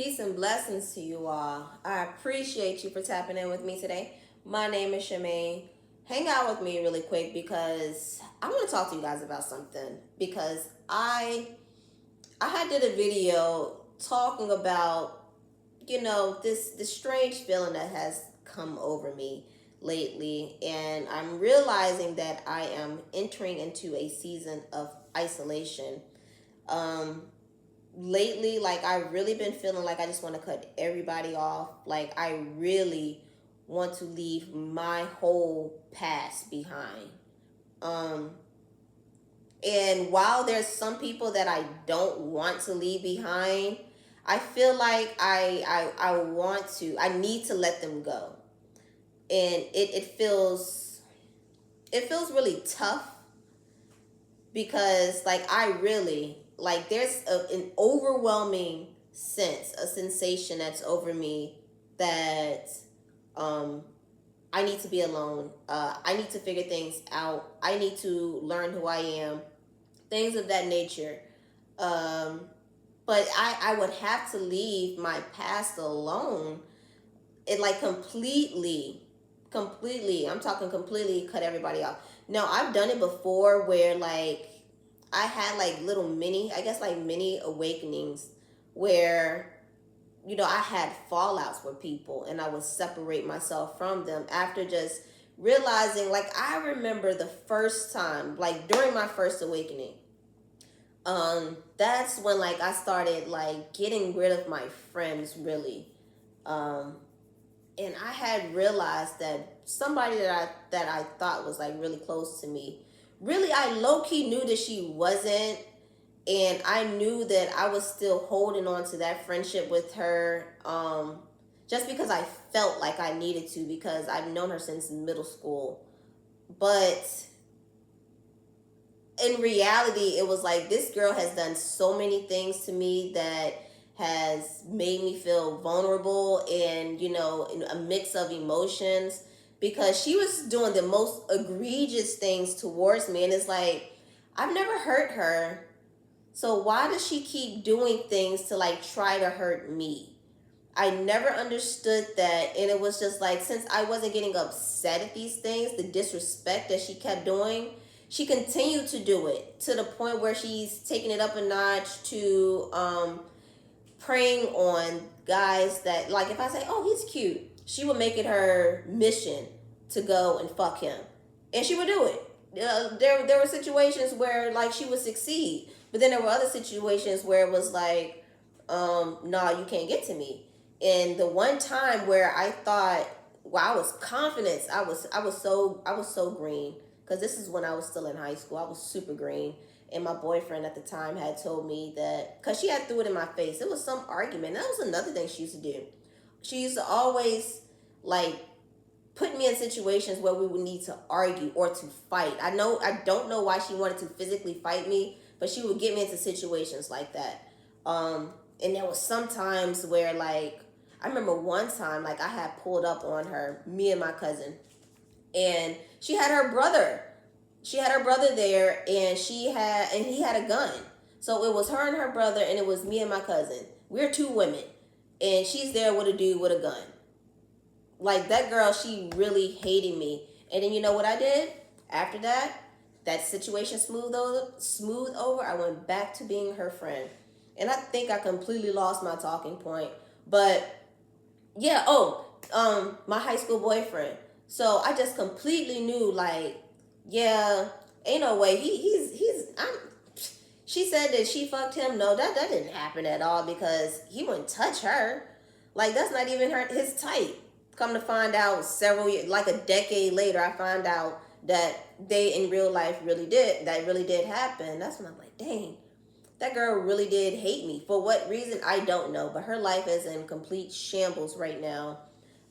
Peace and blessings to you all. I appreciate you for tapping in with me today. My name is Shemaine. Hang out with me really quick because I want to talk to you guys about something. Because I had did a video talking about this strange feeling that has come over me lately, and I'm realizing that I am entering into a season of isolation. Um, Lately, like, I've really been feeling like I just want to cut everybody off. Like, I really want to leave my whole past behind. um and while there's some people that I don't want to leave behind, I feel like I need to let them go. And it feels really tough, because like I really like there's an overwhelming sense, a sensation that's over me, that um I need to be alone. I need to figure things out. I need to learn who I am, things of that nature. um but I would have to leave my past alone. It, like, completely, I'm talking completely, cut everybody off. No, I've done it before where, like, I had like little mini, I guess, like mini awakenings, where I had fallouts with people and I would separate myself from them after just realizing, like, I remember the first time, like during my first awakening, that's when, like, I started like getting rid of my friends, really. Um and I had realized that somebody that I thought was like really close to me, really, I low key knew that she wasn't, and I knew that I was still holding on to that friendship with her, just because I felt like I needed to, because I've known her since middle school. But in reality, it was like this girl has done so many things to me that has made me feel vulnerable, and in a mix of emotions, because she was doing the most egregious things towards me, and it's like, I've never hurt her, so why does she keep doing things to, like, try to hurt me? I never understood that, and it was just like, since I wasn't getting upset at these things, the disrespect that she kept doing, she continued to do it, to the point where she's taking it up a notch to preying on guys that, like, if I say, oh, he's cute, she would make it her mission to go and fuck him, and she would do it. There were situations where, like, she would succeed, but then there were other situations where it was like, nah, you can't get to me. And the one time where I thought, well, I was confident, I was so green, because this is when I was still in high school. I was super green, and my boyfriend at the time had told me that, because she had threw it in my face. It was some argument. That was another thing she used to do. She used to always, like, put me in situations where we would need to argue or to fight. I don't know why she wanted to physically fight me, but she would get me into situations like that. And there was some times where, like, I remember one time, like, I had pulled up on her, me and my cousin, and she had her brother. She had her brother there, and he had a gun. So it was her and her brother, and it was me and my cousin. We're two women, and she's there with a dude with a gun. Like, that girl, she really hated me. And then, you know what I did after that? That situation smooth over. I went back to being her friend, and I think I completely lost my talking point. But yeah, my high school boyfriend. So I just completely knew, like, yeah, ain't no way he's I'm she said that she fucked him. No, that didn't happen at all, because he wouldn't touch her. Like, that's not even his type. Come to find out, several years, like a decade later, I found out that they in real life really did happen. That's when I'm like, dang, that girl really did hate me. For what reason, I don't know. But her life is in complete shambles right now.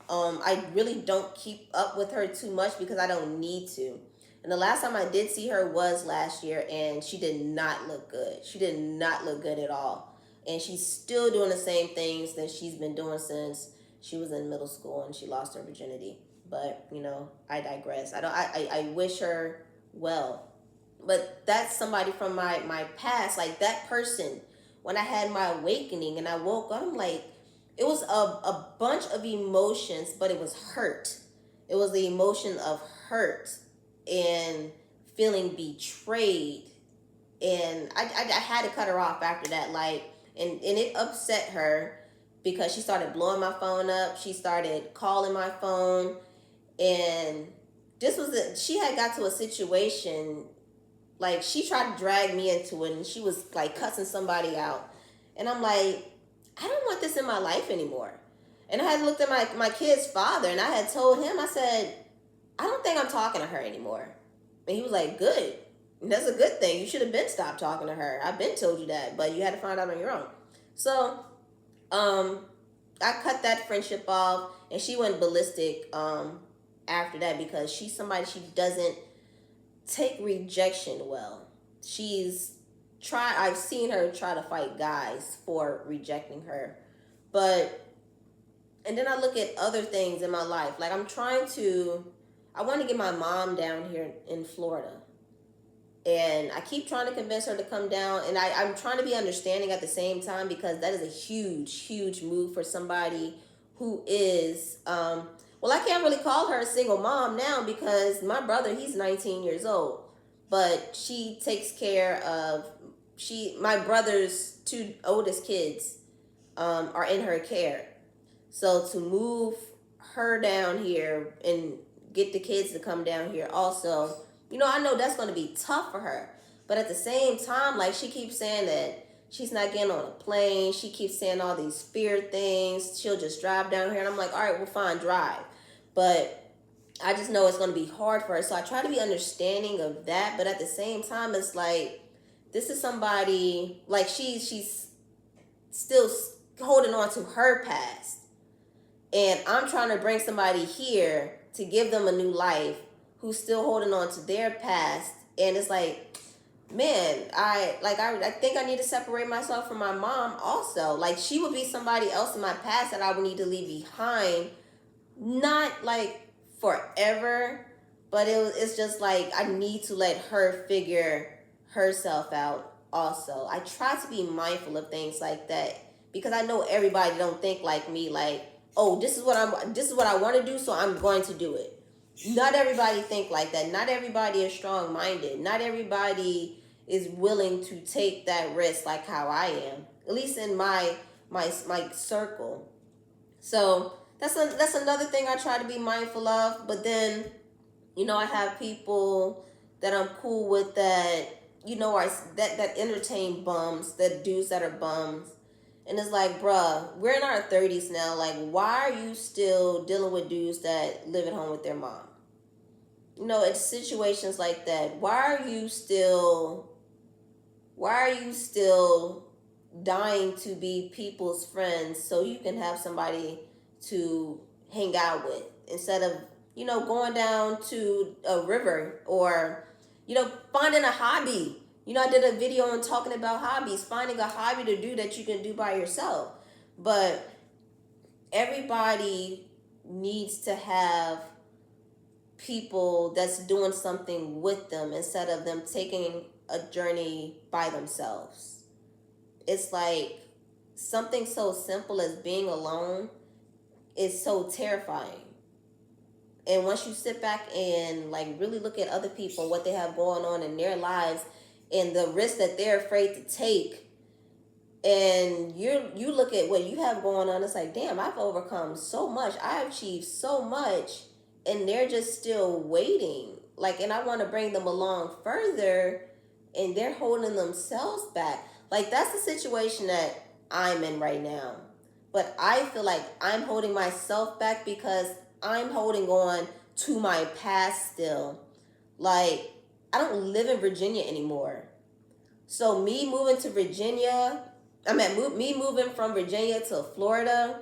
I really don't keep up with her too much, because I don't need to. And the last time I did see her was last year, and she did not look good. She did not look good at all. And she's still doing the same things that she's been doing since she was in middle school and she lost her virginity. But, I digress. I wish her well. But that's somebody from my past. Like, that person, when I had my awakening and I woke up, I'm like, it was a bunch of emotions, but it was hurt. It was the emotion of hurt and feeling betrayed. And I had to cut her off after that. Like, and it upset her because she started blowing my phone up. She started calling my phone. And she had got to a situation, like, she tried to drag me into it, and she was like cussing somebody out. And I'm like, I don't want this in my life anymore. And I had looked at my kid's father, and I had told him, I said, I don't think I'm talking to her anymore. And he was like, good. And that's a good thing. You should have been stopped talking to her. I've been told you that, but you had to find out on your own. So, I cut that friendship off, and she went ballistic after that, because she's somebody, she doesn't take rejection well. I've seen her try to fight guys for rejecting her. And then I look at other things in my life. Like, I want to get my mom down here in Florida. And I keep trying to convince her to come down. And I'm trying to be understanding at the same time, because that is a huge, huge move for somebody who is, well, I can't really call her a single mom now, because my brother, he's 19 years old. But she takes care of, my brother's two oldest kids are in her care. So to move her down here and get the kids to come down here also, I know that's going to be tough for her. But at the same time, like, she keeps saying that she's not getting on a plane. She keeps saying all these fear things. She'll just drive down here. And I'm like, all right, well, fine, drive. But I just know it's going to be hard for her. So I try to be understanding of that. But at the same time, it's like, this is somebody, like, she's still holding on to her past. And I'm trying to bring somebody here to give them a new life who's still holding on to their past. And it's like, man, I think I need to separate myself from my mom also. Like, she would be somebody else in my past that I would need to leave behind. Not like forever, but it's just like, I need to let her figure herself out also. I try to be mindful of things like that, because I know everybody don't think like me, like, oh, this is what I want to do, so I'm going to do it. Not everybody think like that. Not everybody is strong-minded. Not everybody is willing to take that risk like how I am. At least in my circle. So that's another thing I try to be mindful of. But then, I have people that I'm cool with that, that entertain bums, that dudes that are bums. And it's like, bruh, we're in our 30s now. Like, why are you still dealing with dudes that live at home with their mom? It's situations like that. Why are you still dying to be people's friends so you can have somebody to hang out with, instead of, going down to a river, or, finding a hobby? I did a video on talking about hobbies, finding a hobby to do that you can do by yourself. But everybody needs to have people that's doing something with them, instead of them taking a journey by themselves. It's like, something so simple as being alone is so terrifying. And once you sit back and, like, really look at other people, what they have going on in their lives, and the risk that they're afraid to take, and you look at what you have going on, it's like, damn, I've overcome so much, I've achieved so much, and they're just still waiting. Like, and I want to bring them along further, and they're holding themselves back. Like, that's the situation that I'm in right now. But I feel like I'm holding myself back because I'm holding on to my past still. Like, I don't live in Virginia anymore. So me moving to Virginia, me moving from Virginia to Florida,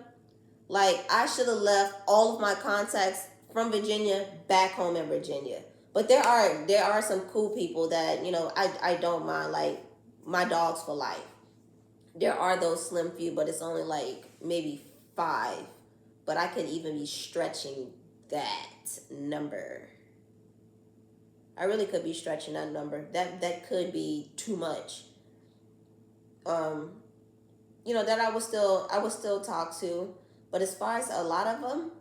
like, I should have left all of my contacts from Virginia back home in Virginia. But there are some cool people that, I don't mind, like my dogs for life. There are those slim few, but it's only like maybe 5. But I could even be stretching that number. I really could be stretching that number. That could be too much. that I would still talk to. But as far as a lot of them,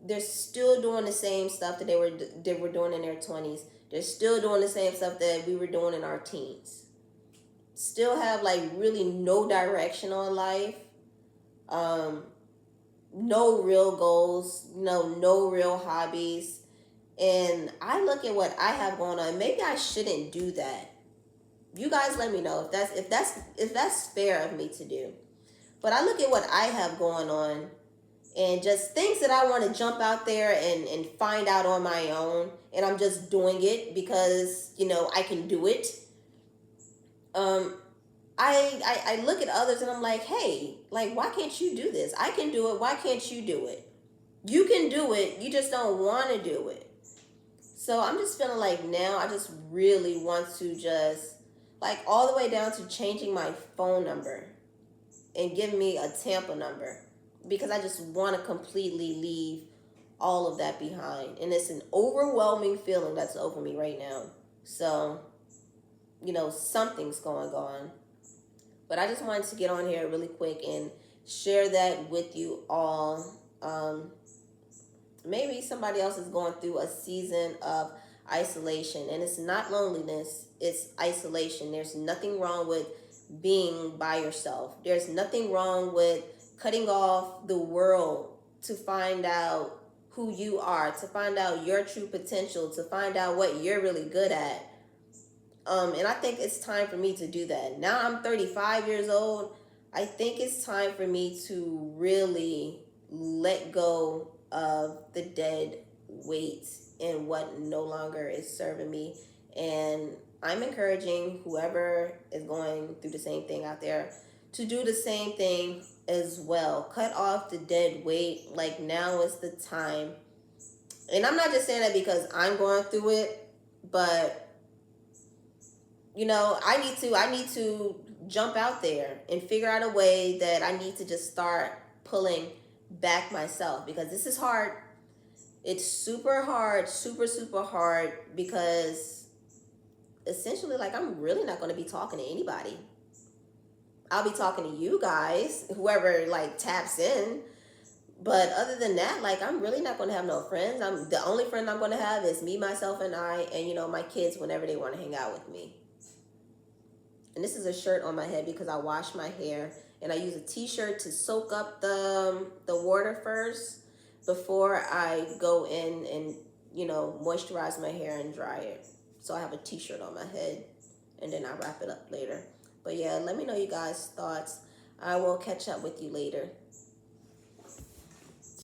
they're still doing the same stuff that they were doing in their 20s. They're still doing the same stuff that we were doing in our teens. Still have like really no direction on life. Um, no real goals, no real hobbies. And I look at what I have going on. Maybe I shouldn't do that. You guys let me know if that's fair of me to do. But I look at what I have going on and just things that I want to jump out there and find out on my own. And I'm just doing it because, I can do it. Um, I look at others and I'm like, hey, like, why can't you do this? I can do it. Why can't you do it? You can do it. You just don't want to do it. So I'm just feeling like now I just really want to just, like, all the way down to changing my phone number and giving me a Tampa number, because I just want to completely leave all of that behind. And it's an overwhelming feeling that's over me right now. So, something's going on. But I just wanted to get on here really quick and share that with you all. Maybe somebody else is going through a season of isolation, and it's not loneliness, it's isolation. There's nothing wrong with being by yourself. There's nothing wrong with cutting off the world to find out who you are, to find out your true potential, to find out what you're really good at. And I think it's time for me to do that. Now I'm 35 years old. I think it's time for me to really let go of the dead weight and what no longer is serving me. And I'm encouraging whoever is going through the same thing out there to do the same thing as well. Cut off the dead weight. Like, now is the time. And I'm not just saying that because I'm going through it, but I need to jump out there and figure out a way that I need to just start pulling back myself, because this is hard. It's super hard, super, super hard, because essentially, like, I'm really not going to be talking to anybody. I'll be talking to you guys, whoever, like, taps in. But other than that, like, I'm really not going to have no friends. The only friend I'm going to have is me, myself, and I, and, my kids whenever they want to hang out with me. And this is a shirt on my head because I wash my hair, and I use a t-shirt to soak up the water first before I go in and, moisturize my hair and dry it. So I have a t-shirt on my head, and then I wrap it up later. But yeah, let me know you guys' thoughts. I will catch up with you later.